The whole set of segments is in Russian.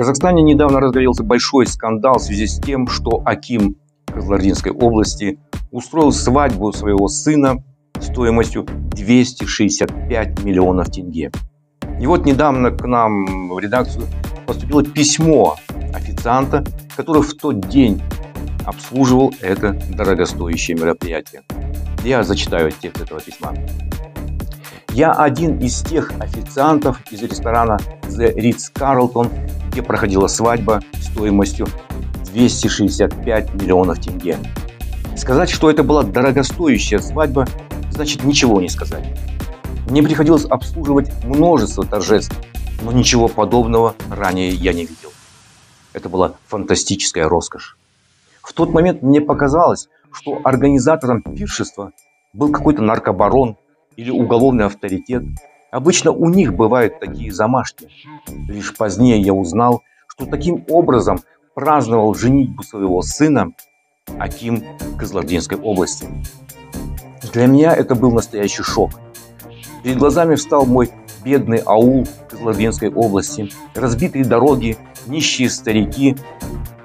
Казахстане недавно разгорелся большой скандал в связи с тем, что аким Кызылординской области устроил свадьбу своего сына стоимостью 265 миллионов тенге. И вот недавно к нам в редакцию поступило письмо официанта, который в тот день обслуживал это дорогостоящее мероприятие. Я зачитаю текст этого письма. Я один из тех официантов из ресторана The Ritz-Carlton, где проходила свадьба стоимостью 265 миллионов тенге. Сказать, что это была дорогостоящая свадьба, значит ничего не сказать. Мне приходилось обслуживать множество торжеств, но ничего подобного ранее я не видел. Это была фантастическая роскошь. В тот момент мне показалось, что организатором пиршества был какой-то наркобарон или уголовный авторитет. Обычно у них бывают такие замашки. Лишь позднее я узнал, что таким образом праздновал женитьбу своего сына аким Кызылординской области. Для меня это был настоящий шок. Перед глазами встал мой бедный аул Кызылординской области, разбитые дороги, нищие старики.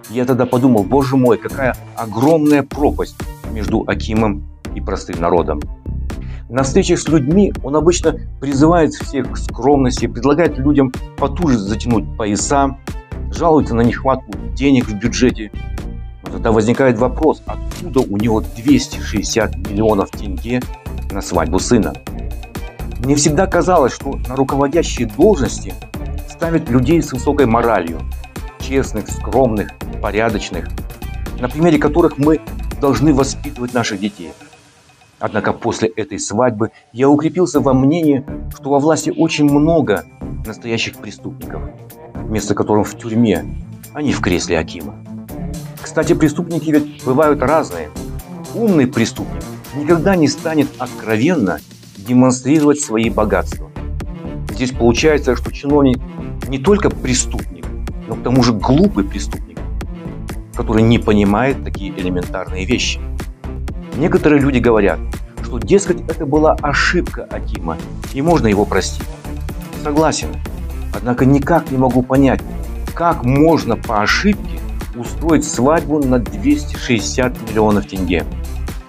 Я тогда подумал, боже мой, какая огромная пропасть между акимом и простым народом. На встречах с людьми он обычно призывает всех к скромности, предлагает людям потуже затянуть пояса, жалуется на нехватку денег в бюджете. Но тогда возникает вопрос, откуда у него 260 миллионов тенге на свадьбу сына. Мне всегда казалось, что на руководящие должности ставят людей с высокой моралью, честных, скромных, порядочных, на примере которых мы должны воспитывать наших детей. Однако после этой свадьбы я укрепился во мнении, что во власти очень много настоящих преступников, место которым в тюрьме, а не в кресле акима. Кстати, преступники ведь бывают разные. Умный преступник никогда не станет откровенно демонстрировать свои богатства. Здесь получается, что чиновник не только преступник, но к тому же глупый преступник, который не понимает такие элементарные вещи. Некоторые люди говорят, что, дескать, это была ошибка акима, и можно его простить. Согласен, однако никак не могу понять, как можно по ошибке устроить свадьбу на 260 миллионов тенге.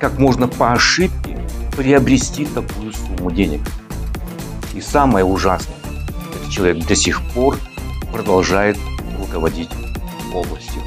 Как можно по ошибке приобрести такую сумму денег. И самое ужасное, этот человек до сих пор продолжает руководить областью.